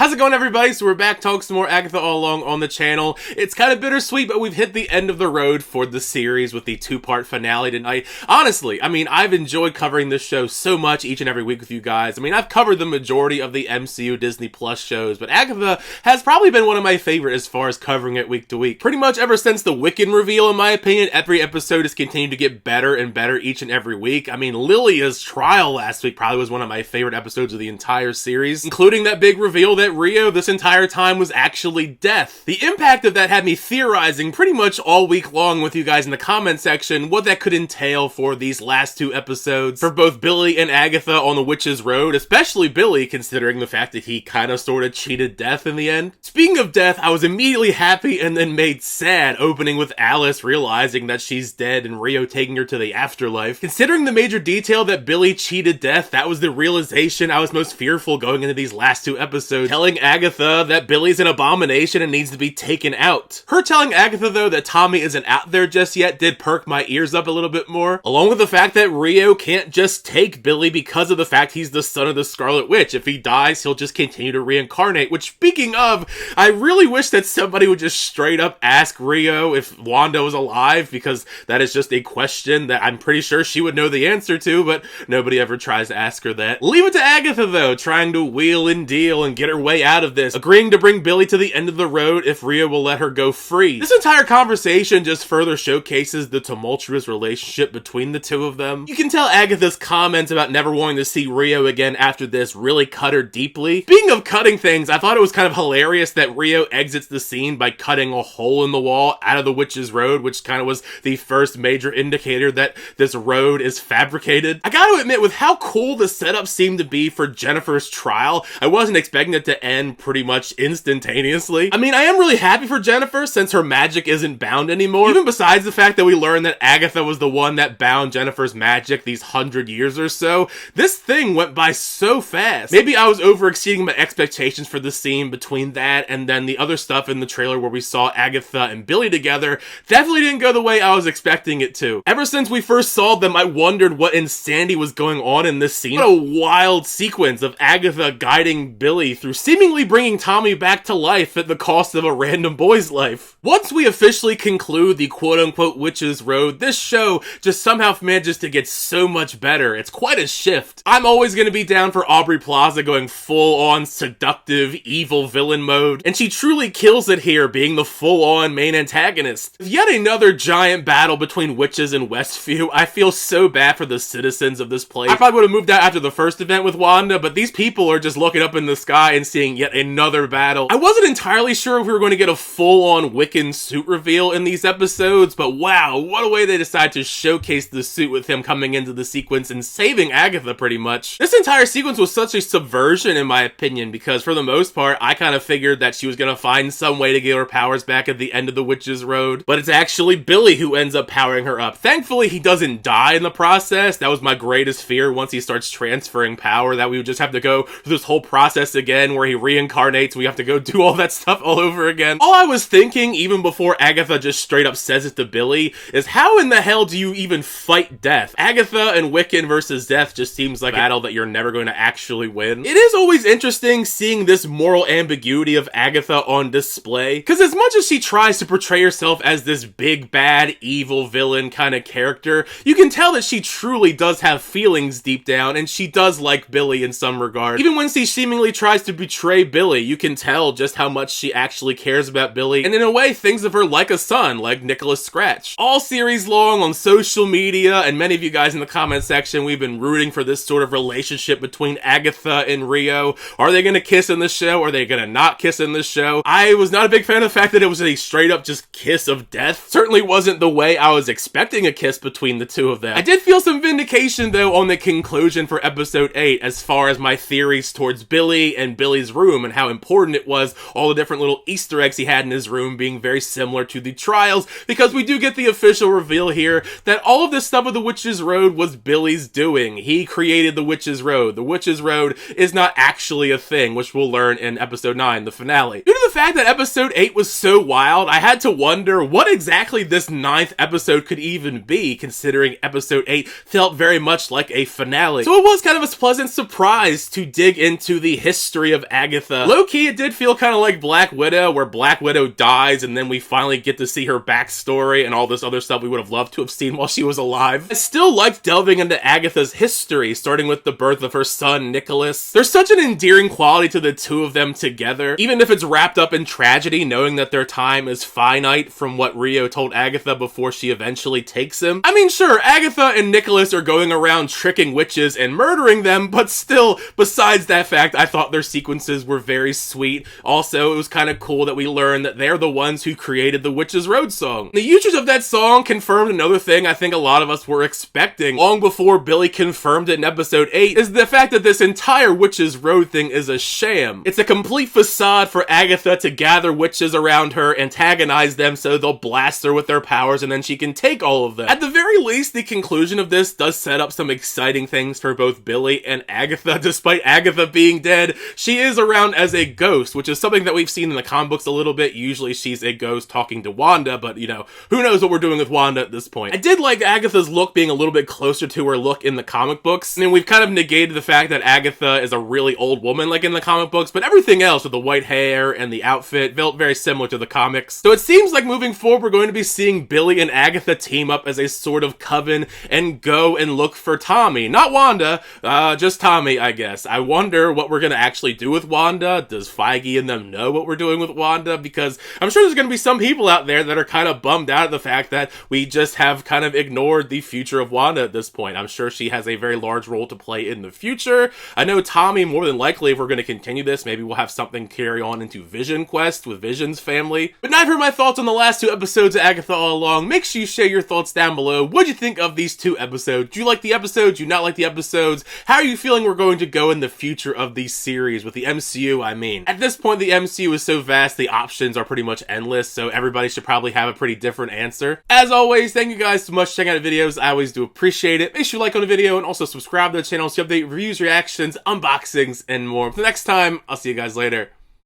How's it going, everybody? So we're back talking some more Agatha All Along on the channel. It's kind of bittersweet, but we've hit the end of the road for the series with the two-part finale tonight. Honestly, I've enjoyed covering this show so much each and every week with you guys. I've covered the majority of the MCU Disney Plus shows, but Agatha has probably been one of my favorite as far as covering it week to week. Pretty much ever since the Wiccan reveal, in my opinion, every episode has continued to get better and better each and every week. Lilia's trial last week probably was one of my favorite episodes of the entire series, including that big reveal that Rio this entire time was actually Death. The impact of that had me theorizing pretty much all week long with you guys in the comment section what that could entail for these last two episodes for both Billy and Agatha on the Witch's Road, especially Billy considering the fact that he kind of sort of cheated Death in the end. Speaking of Death, I was immediately happy and then made sad opening with Alice realizing that she's dead and Rio taking her to the afterlife. Considering the major detail that Billy cheated Death, that was the realization I was most fearful going into these last two episodes, telling Agatha that Billy's an abomination and needs to be taken out. Her telling Agatha, though, that Tommy isn't out there just yet did perk my ears up a little bit more, along with the fact that Rio can't just take Billy because of the fact he's the son of the Scarlet Witch. If he dies, he'll just continue to reincarnate, which, speaking of, I really wish that somebody would just straight up ask Rio if Wanda was alive, because that is just a question that I'm pretty sure she would know the answer to, but nobody ever tries to ask her that. Leave it to Agatha, though, trying to wheel and deal and get her way out of this, agreeing to bring Billy to the end of the road if Rio will let her go free. This entire conversation just further showcases the tumultuous relationship between the two of them. You can tell Agatha's comments about never wanting to see Rio again after this really cut her deeply. Speaking of cutting things, I thought it was kind of hilarious that Rio exits the scene by cutting a hole in the wall out of the Witch's Road, which kind of was the first major indicator that this road is fabricated. I gotta admit, with how cool the setup seemed to be for Jennifer's trial, I wasn't expecting it to end pretty much instantaneously. I am really happy for Jennifer since her magic isn't bound anymore, even besides the fact that we learned that Agatha was the one that bound Jennifer's magic these 100 years or so. This thing went by so fast. Maybe I was overexceeding my expectations for the scene between that and then the other stuff in the trailer where we saw Agatha and Billy together. Definitely didn't go the way I was expecting it to. Ever since we first saw them, I wondered what insanity was going on in this scene. What a wild sequence of Agatha guiding Billy through seemingly bringing Tommy back to life at the cost of a random boy's life. Once we officially conclude the quote-unquote Witch's Road, this show just somehow manages to get so much better. It's quite a shift. I'm always going to be down for Aubrey Plaza going full-on seductive evil villain mode, and she truly kills it here, being the full-on main antagonist. Yet another giant battle between witches in Westview. I feel so bad for the citizens of this place. I probably would have moved out after the first event with Wanda, but these people are just looking up in the sky and seeing yet another battle. I wasn't entirely sure if we were going to get a full-on Wiccan suit reveal in these episodes, but wow, what a way they decided to showcase the suit with him coming into the sequence and saving Agatha pretty much. This entire sequence was such a subversion in my opinion, because for the most part, I kind of figured that she was going to find some way to get her powers back at the end of the Witch's Road, but it's actually Billy who ends up powering her up. Thankfully, he doesn't die in the process. That was my greatest fear once he starts transferring power, that we would just have to go through this whole process again where he reincarnates. We have to go do all that stuff all over again. All I was thinking, even before Agatha just straight up says it to Billy, is how in the hell do you even fight Death? Agatha and Wiccan versus Death just seems like a battle that you're never going to actually win. It is always interesting seeing this moral ambiguity of Agatha on display, because as much as she tries to portray herself as this big bad evil villain kind of character, you can tell that she truly does have feelings deep down, and she does like Billy in some regard. Even when she seemingly tries to betray Billy, you can tell just how much she actually cares about Billy, and in a way thinks of her like a son, like Nicholas Scratch. All series long on social media, and many of you guys in the comment section, we've been rooting for this sort of relationship between Agatha and Rio. Are they gonna kiss in the show? Are they gonna not kiss in the show? I was not a big fan of the fact that it was a straight up just kiss of death. Certainly wasn't the way I was expecting a kiss between the two of them. I did feel some vindication though on the conclusion for episode 8 as far as my theories towards Billy and Billy's room and how important it was, all the different little Easter eggs he had in his room being very similar to the trials, because we do get the official reveal here that all of this stuff with the Witch's Road was Billy's doing. He created the Witch's Road. The Witch's Road is not actually a thing, which we'll learn in episode 9, the finale. Due to the fact that episode 8 was so wild, I had to wonder what exactly this 9th episode could even be, considering episode 8 felt very much like a finale. So it was kind of a pleasant surprise to dig into the history of Agatha. Low-key, it did feel kind of like Black Widow, where Black Widow dies and then we finally get to see her backstory and all this other stuff we would have loved to have seen while she was alive. I still liked delving into Agatha's history, starting with the birth of her son, Nicholas. There's such an endearing quality to the two of them together, even if it's wrapped up in tragedy, knowing that their time is finite from what Rio told Agatha before she eventually takes him. I mean, sure, Agatha and Nicholas are going around tricking witches and murdering them, but still, besides that fact, I thought their sequences were very sweet. Also, it was kind of cool that we learned that they're the ones who created the Witch's Road song. The usage of that song confirmed another thing I think a lot of us were expecting long before Billy confirmed it in episode 8, is the fact that this entire Witch's Road thing is a sham. It's a complete facade for Agatha to gather witches around her, antagonize them so they'll blast her with their powers and then she can take all of them. At the very least, the conclusion of this does set up some exciting things for both Billy and Agatha. Despite Agatha being dead, she is around as a ghost, which is something that we've seen in the comic books a little bit. Usually she's a ghost talking to Wanda, but you know, who knows what we're doing with Wanda at this point. I did like Agatha's look being a little bit closer to her look in the comic books. I mean, we've kind of negated the fact that Agatha is a really old woman like in the comic books, but everything else with the white hair and the outfit felt very similar to the comics. So it seems like moving forward we're going to be seeing Billy and Agatha team up as a sort of coven and go and look for Tommy. Not Wanda, just Tommy, I guess. I wonder what we're going to actually do with Wanda. Does Feige and them know what we're doing with Wanda? Because I'm sure there's going to be some people out there that are kind of bummed out at the fact that we just have kind of ignored the future of Wanda at this point. I'm sure she has a very large role to play in the future. I know Tommy, more than likely, if we're going to continue this, maybe we'll have something carry on into Vision Quest with Vision's family. But now I've heard my thoughts on the last 2 episodes of Agatha All Along. Make sure you share your thoughts down below. What'd you think of these 2 episodes? Do you like the episodes? Do you not like the episodes? How are you feeling we're going to go in the future of these series with the MCU, I mean? At this point, the MCU is so vast, the options are pretty much endless, so everybody should probably have a pretty different answer. As always, thank you guys so much for checking out the videos. I always do appreciate it. Make sure you like on the video and also subscribe to the channel so you update reviews, reactions, unboxings, and more. Until next time, I'll see you guys later.